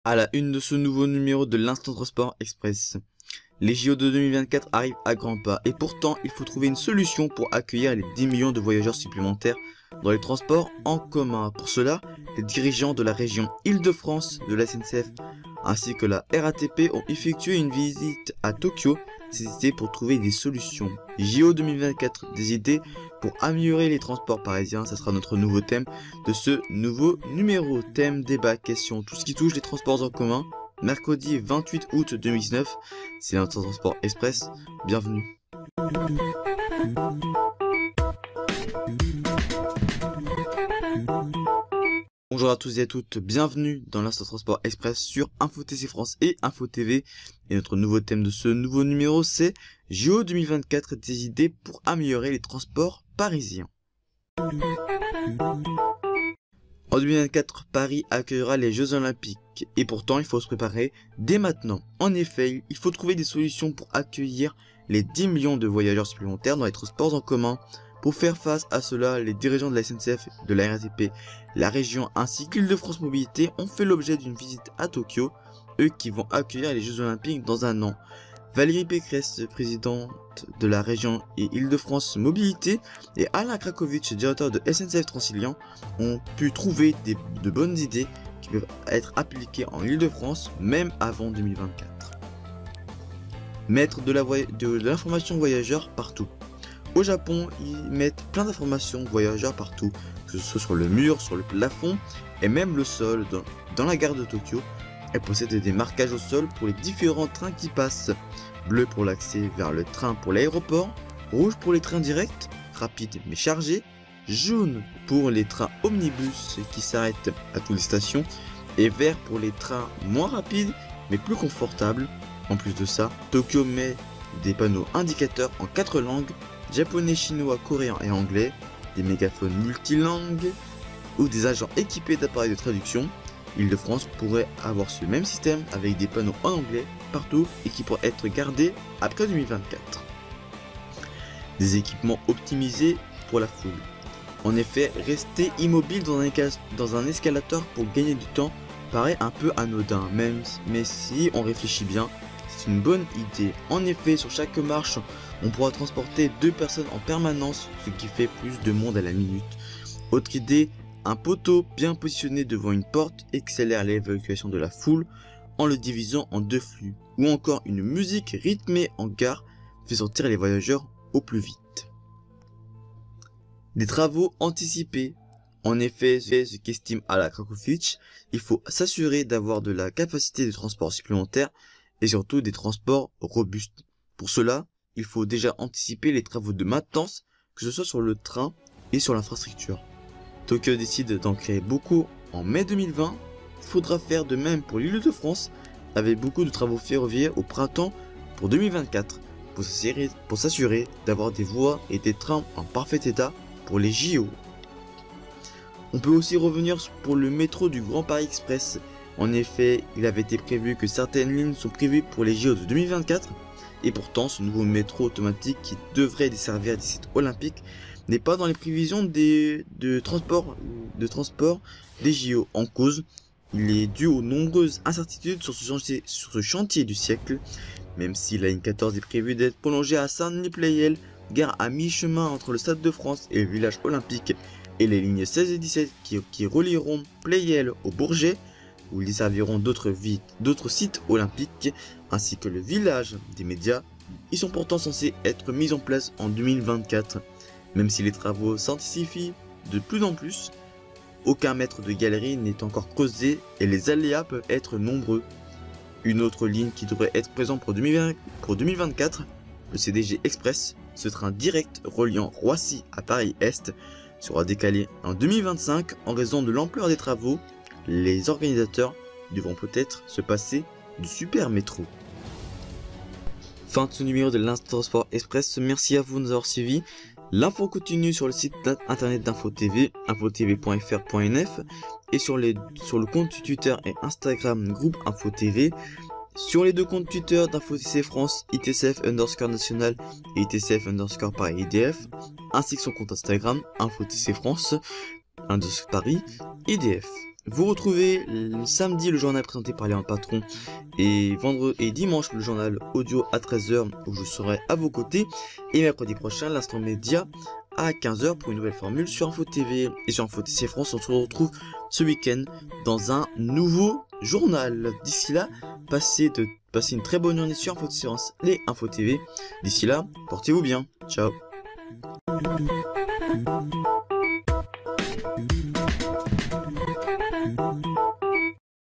À la une de ce nouveau numéro de l'Instant Transport Express. Les JO de 2024 arrivent à grands pas et pourtant il faut trouver une solution pour accueillir les 10 millions de voyageurs supplémentaires dans les transports en commun. Pour cela, les dirigeants de la région Île-de-France, de la SNCF ainsi que la RATP ont effectué une visite à Tokyo cet été pour trouver des solutions. JO 2024, des idées pour améliorer les transports parisiens, ça sera notre nouveau thème de ce nouveau numéro. Thème, débat, question, tout ce qui touche les transports en commun. Mercredi 28 août 2019, c'est notre transport express. Bienvenue. Bonjour à tous et à toutes, bienvenue dans l'Instant Transport Express sur Info TC France et Info TV. Et notre nouveau thème de ce nouveau numéro, c'est JO 2024, des idées pour améliorer les transports parisiens. En 2024, Paris accueillera les Jeux Olympiques et pourtant il faut se préparer dès maintenant. En effet, il faut trouver des solutions pour accueillir les 10 millions de voyageurs supplémentaires dans les transports en commun. Pour faire face à cela, les dirigeants de la SNCF, de la RATP, la région ainsi qu'Île-de-France Mobilité ont fait l'objet d'une visite à Tokyo, eux qui vont accueillir les Jeux Olympiques dans un an. Valérie Pécresse, présidente de la région et Île-de-France Mobilité, et Alain Krakowicz, directeur de SNCF Transilien, ont pu trouver de bonnes idées qui peuvent être appliquées en Île-de-France même avant 2024. Mettre de l'information voyageur partout. Au Japon, ils mettent plein d'informations voyageurs partout, que ce soit sur le mur, sur le plafond et même le sol. Dans la gare de Tokyo, elle possède des marquages au sol pour les différents trains qui passent. Bleu pour l'accès vers le train pour l'aéroport, rouge pour les trains directs, rapides mais chargés, jaune pour les trains omnibus qui s'arrêtent à toutes les stations et vert pour les trains moins rapides mais plus confortables. En plus de ça, Tokyo met des panneaux indicateurs en 4 langues, japonais, chinois, coréen et anglais, des mégaphones multilangues ou des agents équipés d'appareils de traduction. Île-de-France pourrait avoir ce même système avec des panneaux en anglais partout et qui pourraient être gardés après 2024. Des équipements optimisés pour la foule. En effet, rester immobile dans un escalator pour gagner du temps paraît un peu anodin, mais si on réfléchit bien, c'est une bonne idée. En effet, sur chaque marche, on pourra transporter 2 personnes en permanence, ce qui fait plus de monde à la minute. Autre idée, un poteau bien positionné devant une porte accélère l'évacuation de la foule en le divisant en 2 flux. Ou encore une musique rythmée en gare fait sortir les voyageurs au plus vite. Des travaux anticipés. En effet, ce qu'estime Alain Krakowicz, il faut s'assurer d'avoir de la capacité de transport supplémentaire et surtout des transports robustes. Pour cela, il faut déjà anticiper les travaux de maintenance, que ce soit sur le train et sur l'infrastructure. Tokyo décide d'en créer beaucoup en mai 2020. Il faudra faire de même pour l'Île-de-France, avec beaucoup de travaux ferroviaires au printemps pour 2024, pour s'assurer d'avoir des voies et des trains en parfait état pour les JO. On peut aussi revenir pour le métro du Grand Paris Express. En effet, il avait été prévu que certaines lignes sont prévues pour les JO de 2024, et pourtant ce nouveau métro automatique qui devrait desservir des sites olympiques n'est pas dans les prévisions de transport des JO. En cause, il est dû aux nombreuses incertitudes sur ce chantier du siècle. Même si la ligne 14 est prévue d'être prolongée à Saint-Denis-Pleyel, gare à mi-chemin entre le Stade de France et le village olympique, et les lignes 16 et 17 qui relieront Pleyel au Bourget, où ils desserviront d'autres sites olympiques, ainsi que le village des médias, ils sont pourtant censés être mis en place en 2024. Même si les travaux s'intensifient de plus en plus, aucun mètre de galerie n'est encore creusé et les aléas peuvent être nombreux. Une autre ligne qui devrait être présente pour 2024, le CDG Express, ce train direct reliant Roissy à Paris-Est, sera décalé en 2025 en raison de l'ampleur des travaux. Les organisateurs devront peut-être se passer du super métro. Fin de ce numéro de l'Instant Transport Express, merci à vous de nous avoir suivis. L'info continue sur le site internet d'Info TV, infotv.fr.nf, et sur le compte Twitter et Instagram groupe Info TV. Sur les 2 comptes Twitter d'Info TC France, ITCF_national et ITCF_Paris-IDF, ainsi que son compte Instagram, Info TC France, _Paris, IDF. Vous retrouvez le samedi le journal présenté par Léon Patron et dimanche le journal audio à 13h où je serai à vos côtés. Et mercredi prochain, l'instant média à 15h pour une nouvelle formule sur Info TV. Et sur Info TC France, on se retrouve ce week-end dans un nouveau journal. D'ici là, passez une très bonne journée sur Info TC France et Info TV. D'ici là, portez-vous bien. Ciao.